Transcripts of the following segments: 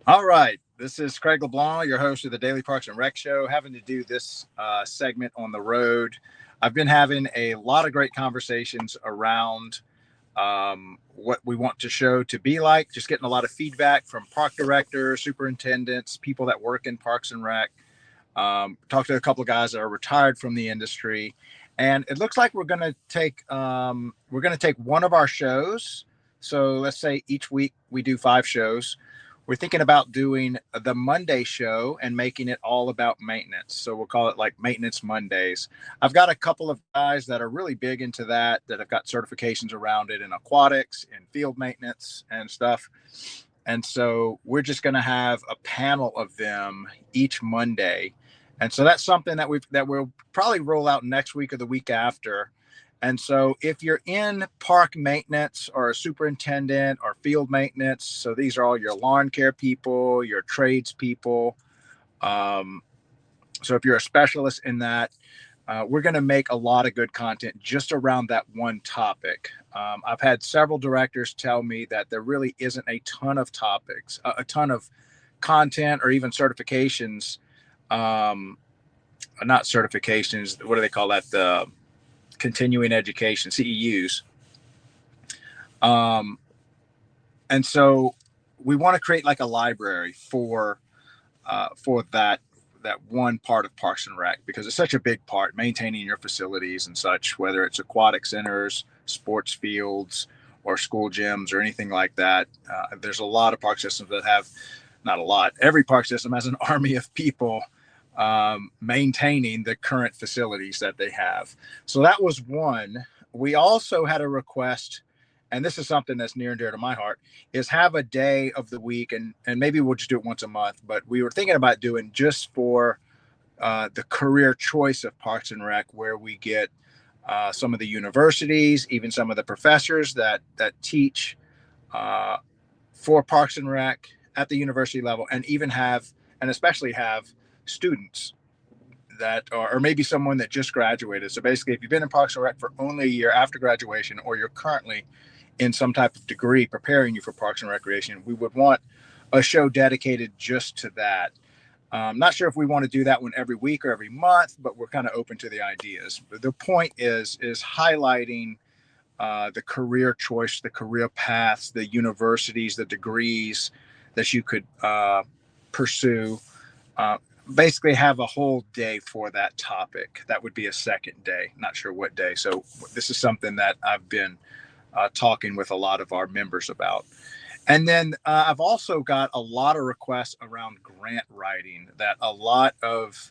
All right. This is Craig LeBlanc, your host of the Daily Parks and Rec Show, having to do this segment on the road. I've been having a lot of great conversations around what we want the show to be like, just getting a lot of feedback from park directors, superintendents, people that work in Parks and Rec. Talked to a couple of guys that are retired from the industry, and it looks like we're going to take one of our shows. So let's say each week we do 5 shows. We're thinking about doing the Monday show and making it all about maintenance. So we'll call it like Maintenance Mondays. I've got a couple of guys that are really big into that have got certifications around it in aquatics and field maintenance and stuff. And so we're just going to have a panel of them each Monday. And so that's something that we'll probably roll out next week or the week after. And so if you're in park maintenance or a superintendent or field maintenance, so these are all your lawn care people, your trades people. So if you're a specialist in that, we're going to make a lot of good content just around that one topic. I've had several directors tell me that there really isn't a ton of topics, a ton of content or even certifications. Not certifications. What do they call that? The continuing education, CEUs. And so we want to create like a library for that one part of Parks and Rec, because it's such a big part, maintaining your facilities and such, whether it's aquatic centers, sports fields, or school gyms or anything like that. There's a lot of park systems that have, not a lot, every park system has an army of people maintaining the current facilities that they have. So that was one. We also had a request, and this is something that's near and dear to my heart, is have a day of the week, and maybe we'll just do it once a month, but we were thinking about doing just for the career choice of Parks and Rec, where we get some of the universities, even some of the professors that teach for Parks and Rec at the university level, and even have, and especially have, students that are, or maybe someone that just graduated. So basically, if you've been in Parks and Rec for only a year after graduation, or you're currently in some type of degree preparing you for Parks and Recreation, we would want a show dedicated just to that. Not sure if we want to do that one every week or every month, but we're kind of open to the ideas. But the point is highlighting the career choice, the career paths, the universities, the degrees that you could pursue. Basically have a whole day for that topic. That would be a second day, not sure what day. So this is something that I've been talking with a lot of our members about. And then I've also got a lot of requests around grant writing, that a lot of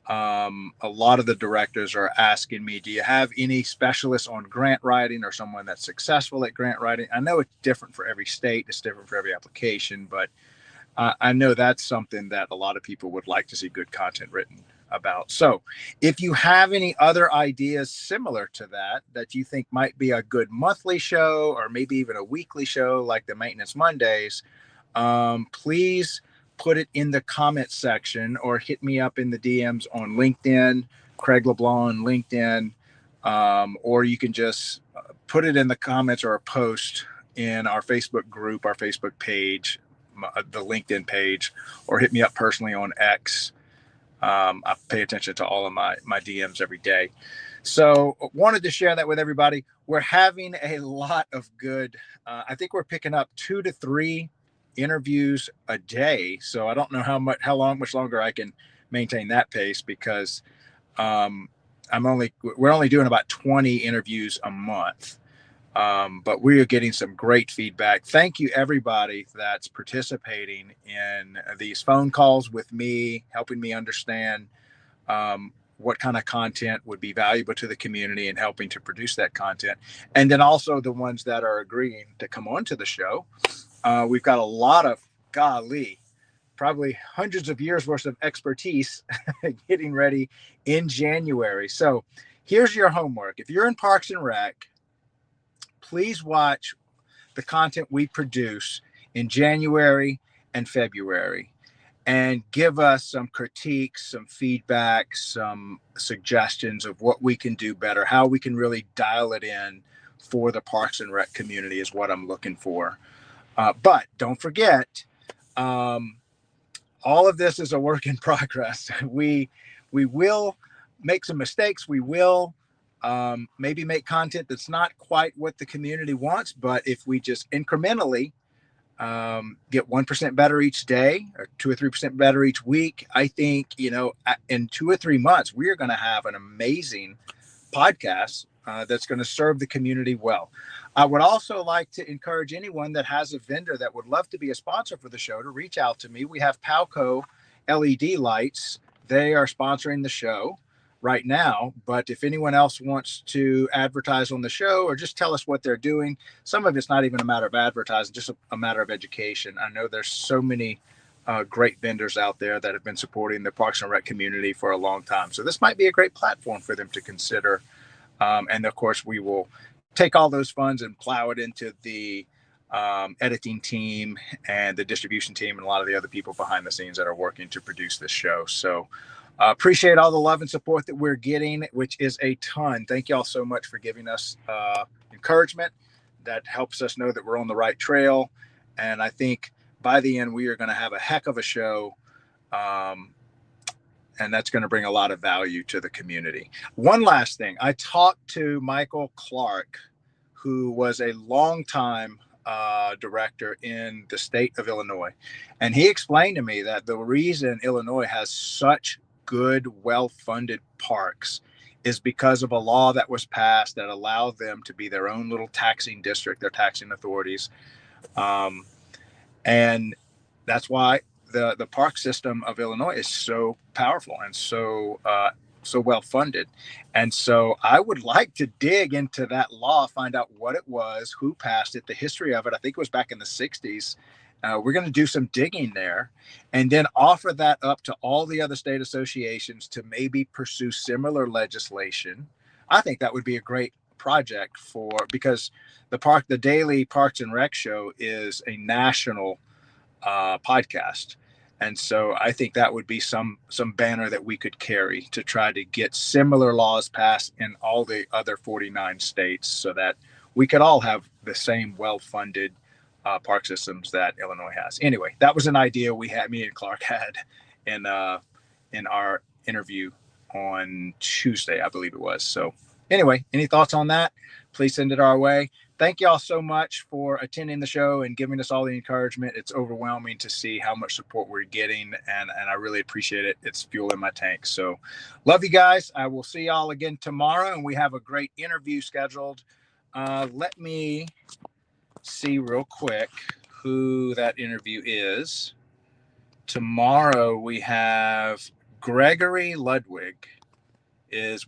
the directors are asking me, do you have any specialists on grant writing or someone that's successful at grant writing? I know it's different for every state, it's different for every application, but I know that's something that a lot of people would like to see good content written about. So if you have any other ideas similar to that you think might be a good monthly show, or maybe even a weekly show like the Maintenance Mondays, please put it in the comment section, or hit me up in the DMs on LinkedIn, Craig LeBlanc on LinkedIn, or you can just put it in the comments or a post in our Facebook group, our Facebook page, the LinkedIn page, or hit me up personally on X. I pay attention to all of my DMs every day. So wanted to share that with everybody. We're having a lot of good, I think we're picking up 2 to 3 interviews a day. So I don't know how much longer I can maintain that pace, because we're only doing about 20 interviews a month. But we are getting some great feedback. Thank you, everybody that's participating in these phone calls with me, helping me understand what kind of content would be valuable to the community, and helping to produce that content. And then also the ones that are agreeing to come on to the show. We've got a lot of, probably hundreds of years worth of expertise getting ready in January. So here's your homework. If you're in Parks and Rec, please watch the content we produce in January and February, and give us some critiques, some feedback, some suggestions of what we can do better, how we can really dial it in for the Parks and Rec community is what I'm looking for. But don't forget, Um, all of this is a work in progress. We will make some mistakes. We will maybe make content that's not quite what the community wants, but if we just incrementally get 1% better each day or 2 or 3% better each week, I think, in 2 or 3 months, we are going to have an amazing podcast that's going to serve the community well. I would also like to encourage anyone that has a vendor that would love to be a sponsor for the show to reach out to me. We have Palco LED lights. They are sponsoring the show right now, but if anyone else wants to advertise on the show or just tell us what they're doing, some of it's not even a matter of advertising, just a matter of education. I know there's so many great vendors out there that have been supporting the Parks and Rec community for a long time. So this might be a great platform for them to consider. And of course, we will take all those funds and plow it into the editing team and the distribution team and a lot of the other people behind the scenes that are working to produce this show. So appreciate all the love and support that we're getting, which is a ton. Thank you all so much for giving us encouragement. That helps us know that we're on the right trail. And I think by the end, we are going to have a heck of a show. And that's going to bring a lot of value to the community. One last thing. I talked to Michael Clark, who was a longtime director in the state of Illinois. And he explained to me that the reason Illinois has such good, well-funded parks is because of a law that was passed that allowed them to be their own little taxing district, their taxing authorities. And that's why the park system of Illinois is so powerful and so well funded. And so I would like to dig into that law, find out what it was, who passed it, the history of it. I think it was back in the 60s. We're going to do some digging there and then offer that up to all the other state associations to maybe pursue similar legislation. I think that would be a great project because the Daily Parks and Rec show is a national podcast. And so I think that would be some banner that we could carry to try to get similar laws passed in all the other 49 states so that we could all have the same well-funded park systems that Illinois has. Anyway, that was an idea me and Clark had in our interview on Tuesday, I believe it was. So anyway, any thoughts on that? Please send it our way. Thank you all so much for attending the show and giving us all the encouragement. It's overwhelming to see how much support we're getting, and I really appreciate it. It's fuel in my tank. So love you guys. I will see y'all again tomorrow, and we have a great interview scheduled. Let me see real quick who that interview is. Tomorrow we have Gregory Ludwig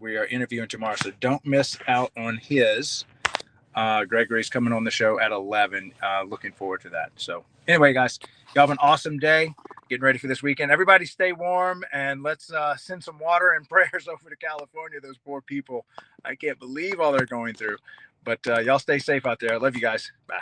we are interviewing tomorrow, so don't miss out on his. Gregory's coming on the show at 11. Looking forward to that. So anyway, guys, y'all have an awesome day. Getting ready for this weekend. Everybody stay warm, and let's send some water and prayers over to California. Those poor people. I can't believe all they're going through. But y'all stay safe out there. I love you guys. Bye.